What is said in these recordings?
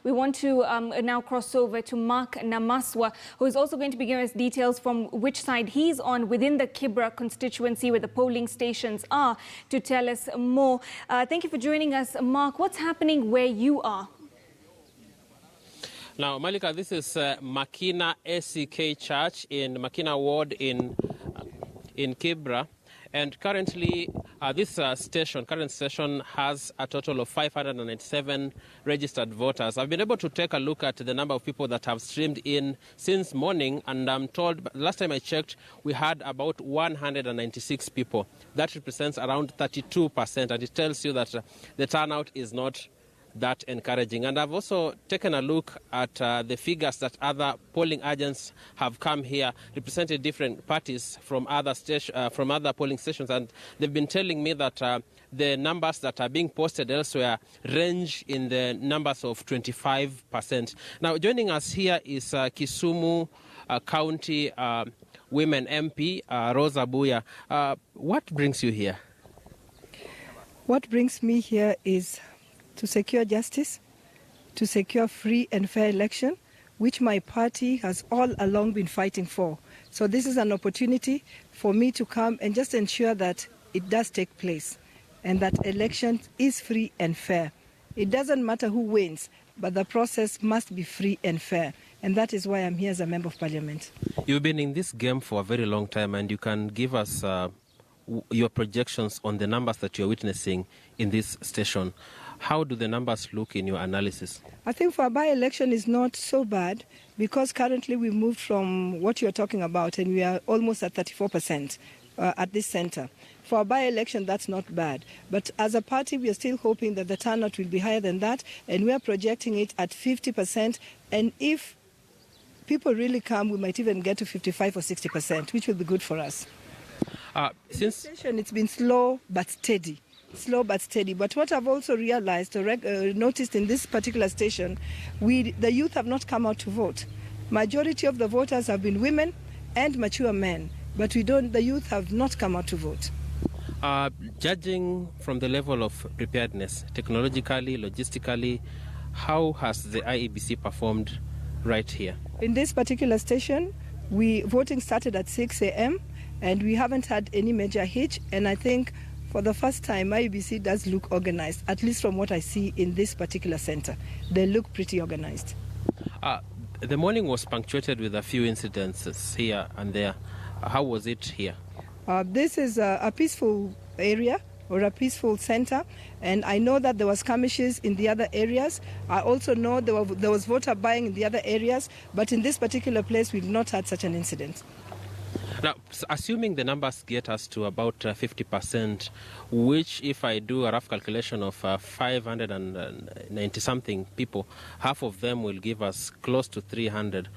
We want to now cross over to Mark Namaswa, who is also going to be giving us details from which side he's on within the Kibra constituency where the polling stations are, to tell us more. Thank you for joining us, Mark. What's happening where you are? Now, Malika, this is Makina ACK Church in Makina Ward in Kibra. And currently, this current station has a total of 597 registered voters. I've been able to take a look at the number of people that have streamed in since morning, and I'm told, last time I checked, we had about 196 people. That represents around 32%, and it tells you that the turnout is not that encouraging. And I've also taken a look at the figures that other polling agents have come here, represented different parties from other polling stations, and they've been telling me that the numbers that are being posted elsewhere range in the numbers of 25%. Now, joining us here is Kisumu County Women MP, Rosa Buyu. What brings you here? What brings me here is to secure justice, to secure free and fair election, which my party has all along been fighting for. So this is an opportunity for me to come and just ensure that it does take place and that election is free and fair. It doesn't matter who wins, but the process must be free and fair. And that is why I'm here as a member of parliament. You've been in this game for a very long time, and you can give us your projections on the numbers that you're witnessing in this station. How do the numbers look in your analysis? I think for a by-election is not so bad, because currently we moved from what you're talking about and we are almost at 34% at this center. For a by-election, that's not bad. But as a party, we are still hoping that the turnout will be higher than that, and we are projecting it at 50%. And if people really come, we might even get to 55 or 60%, which will be good for us. Since station, it's been slow but steady. Slow but steady. But what I've also realized or noticed in this particular station, the youth have not come out to vote. Majority of the voters have been women and mature men, but the youth have not come out to vote. Judging from the level of preparedness, technologically, logistically, how has the IEBC performed right here? In this particular station, voting started at 6 a.m. and we haven't had any major hitch, and I think for the first time, IEBC does look organized, at least from what I see in this particular center. They look pretty organized. The morning was punctuated with a few incidences here and there. How was it here? This is a peaceful area or a peaceful center, and I know that there was skirmishes in the other areas. I also know there was voter buying in the other areas, but in this particular place, we've not had such an incident. Now, assuming the numbers get us to about 50%, which, if I do a rough calculation of 590-something people, half of them will give us close to 300.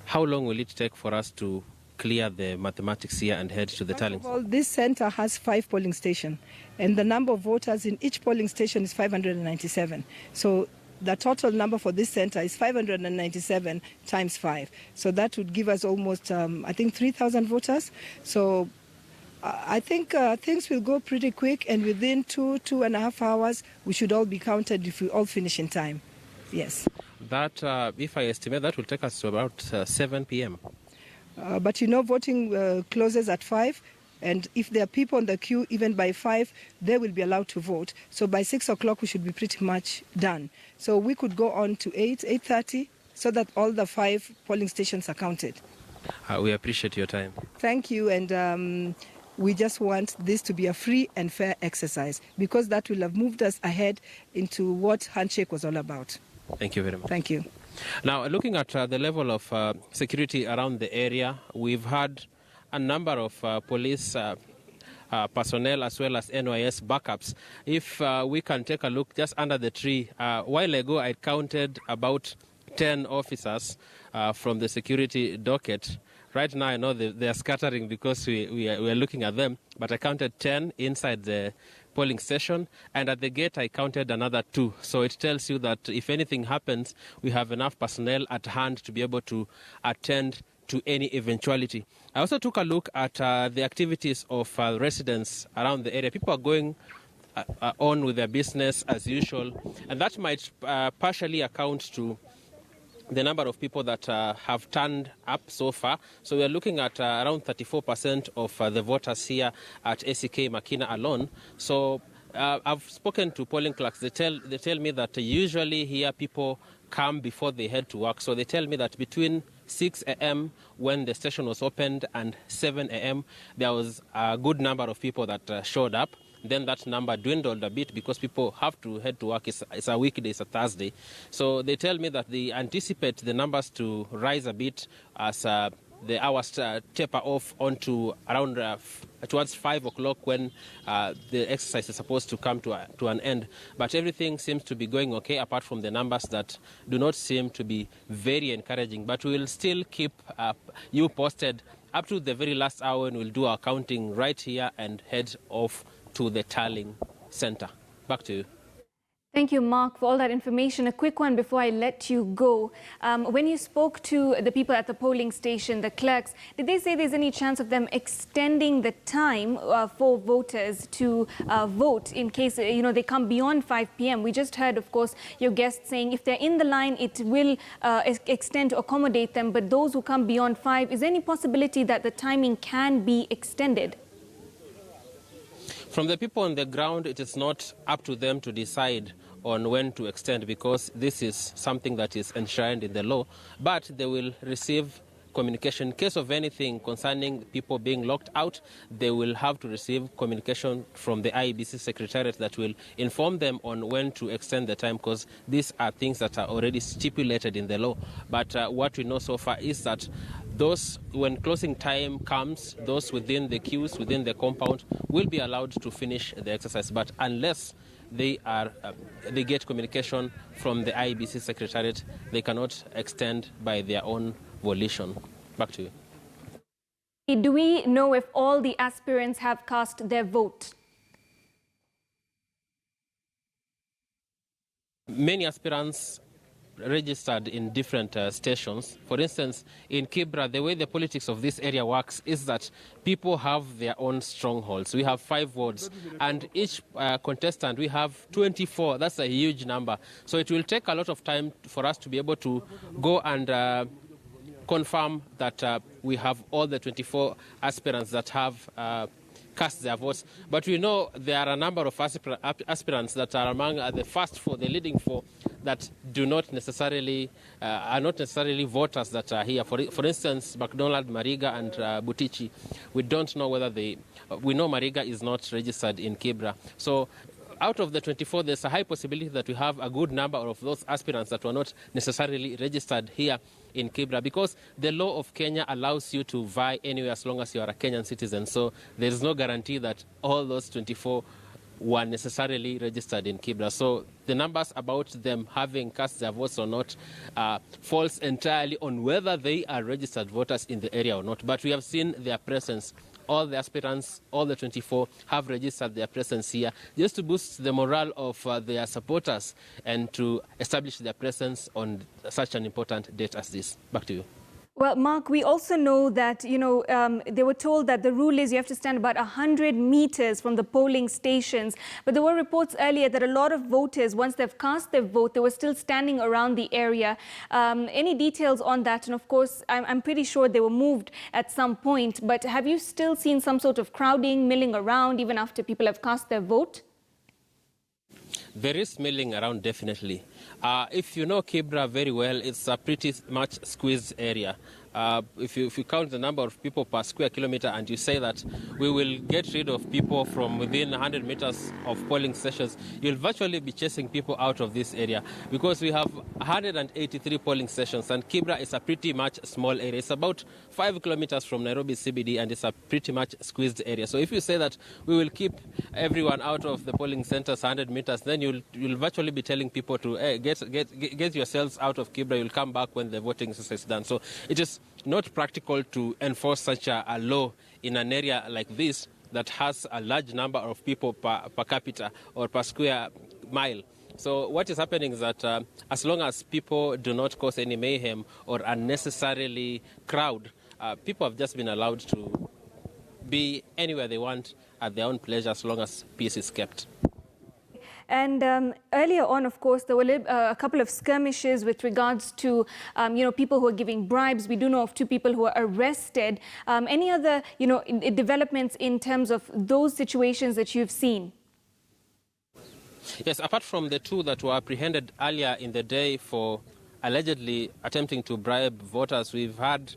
How long will it take for us to clear the mathematics here and head to the tallying? Well, this center has 5 polling stations, and the number of voters in each polling station is 597. So the total number for this center is 597 times 5. So that would give us almost, I think, 3,000 voters. So I think things will go pretty quick, and within 2.5 hours, we should all be counted if we all finish in time. Yes. That, if I estimate, that will take us to about 7 p.m. But voting closes at 5. And if there are people on the queue, even by 5, they will be allowed to vote. So by 6 o'clock, we should be pretty much done. So we could go on to 8:30, so that all the 5 polling stations are counted. We appreciate your time. Thank you. And we just want this to be a free and fair exercise, because that will have moved us ahead into what Handshake was all about. Thank you very much. Thank you. Now, looking at the level of security around the area, we've had a number of police personnel as well as NYS backups. If we can take a look just under the tree, a while ago I counted about 10 officers from the security docket. Right now I know they are scattering because we are looking at them, but I counted 10 inside the polling station, and at the gate I counted another 2. So it tells you that if anything happens, we have enough personnel at hand to be able to attend to any eventuality. I also took a look at the activities of residents around the area. People are going on with their business as usual, and that might partially account to the number of people that have turned up so far. So we are looking at around 34% of the voters here at ACK Makina alone. So I've spoken to polling clerks. They tell me that usually here people come before they head to work. So they tell me that between 6 a.m. when the station was opened and 7 a.m. there was a good number of people that showed up. Then that number dwindled a bit because people have to head to work. It's a weekday, it's a Thursday. So they tell me that they anticipate the numbers to rise a bit as the hours taper off onto around towards 5 o'clock when the exercise is supposed to come to an end. But everything seems to be going okay, apart from the numbers that do not seem to be very encouraging. But we will still keep you posted up to the very last hour, and we'll do our counting right here and head off to the tallying center. Back to you. Thank you, Mark, for all that information. A quick one before I let you go. When you spoke to the people at the polling station, the clerks, did they say there's any chance of them extending the time for voters to vote in case they come beyond 5 p.m.? We just heard, of course, your guest saying if they're in the line, it will extend to accommodate them. But those who come beyond 5, is there any possibility that the timing can be extended? From the people on the ground, it is not up to them to decide on when to extend because this is something that is enshrined in the law, but they will receive communication. In case of anything concerning people being locked out, they will have to receive communication from the IEBC Secretariat that will inform them on when to extend the time because these are things that are already stipulated in the law. But what we know so far is that those, when closing time comes, those within the queues, within the compound, will be allowed to finish the exercise. But unless they get communication from the IEBC Secretariat, they cannot extend by their own volition. Back to you. Do we know if all the aspirants have cast their vote? Many aspirants registered in different stations. For instance, in Kibra, the way the politics of this area works is that people have their own strongholds. We have 5 wards, and each contestant, we have 24. That's a huge number. So it will take a lot of time for us to be able to go and confirm that we have all the 24 aspirants that have cast their votes. But we know there are a number of aspirants that are among the first 4, the leading 4, that do not necessarily are not necessarily voters that are here. For instance, McDonald, Mariga, and Butichi. We don't know whether we know Mariga is not registered in Kibra. So out of the 24, there's a high possibility that we have a good number of those aspirants that were not necessarily registered here in Kibra, because the law of Kenya allows you to vie anywhere as long as you are a Kenyan citizen. So there is no guarantee that all those 24 were necessarily registered in Kibra. So the numbers about them having cast their votes or not falls entirely on whether they are registered voters in the area or not. But we have seen their presence. All the aspirants, all the 24, have registered their presence here just to boost the morale of their supporters and to establish their presence on such an important date as this. Back to you. Well, Mark, we also know that, they were told that the rule is you have to stand about 100 meters from the polling stations. But there were reports earlier that a lot of voters, once they've cast their vote, they were still standing around the area. Any details on that? And of course, I'm pretty sure they were moved at some point. But have you still seen some sort of crowding, milling around, even after people have cast their vote? There is milling around, definitely. If you know Kibra very well, it's a pretty much squeezed area. If you count the number of people per square kilometer and you say that we will get rid of people from within 100 meters of polling stations, you'll virtually be chasing people out of this area because we have 183 polling stations and Kibra is a pretty much small area. It's about 5 kilometers from Nairobi CBD and it's a pretty much squeezed area. So if you say that we will keep everyone out of the polling centers 100 meters, then you'll virtually be telling people to get yourselves out of Kibra. You'll come back when the voting is done. So it is not practical to enforce such a law in an area like this that has a large number of people per capita or per square mile. So what is happening is that as long as people do not cause any mayhem or unnecessarily crowd, people have just been allowed to be anywhere they want at their own pleasure as long as peace is kept. And earlier on, of course, there were a couple of skirmishes with regards to, people who are giving bribes. We do know of 2 people who are arrested. Any other, developments in terms of those situations that you've seen? Yes, apart from the 2 that were apprehended earlier in the day for allegedly attempting to bribe voters, we've had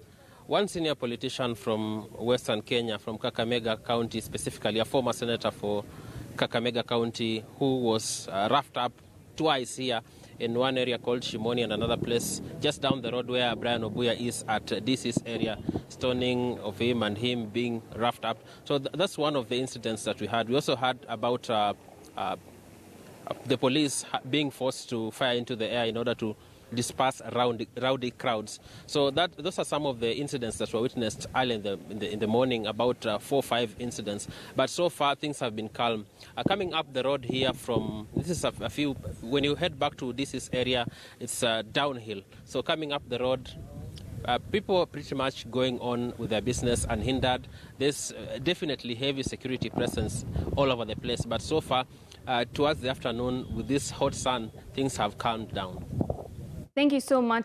one senior politician from Western Kenya, from Kakamega County, specifically a former senator for Kakamega County, who was roughed up twice here in one area called Shimoni and another place just down the road where Brian Obuya is at DC's area, stoning of him and him being roughed up. So that's one of the incidents that we had. We also had about the police being forced to fire into the air in order to disperse rowdy crowds. So those are some of the incidents that were witnessed early in the morning, about 4 or 5 incidents. But so far things have been calm. Coming up the road here this is a few, when you head back to this area, it's downhill. So coming up the road, people are pretty much going on with their business unhindered. There's definitely heavy security presence all over the place. But so far, towards the afternoon, with this hot sun, things have calmed down. Thank you so much.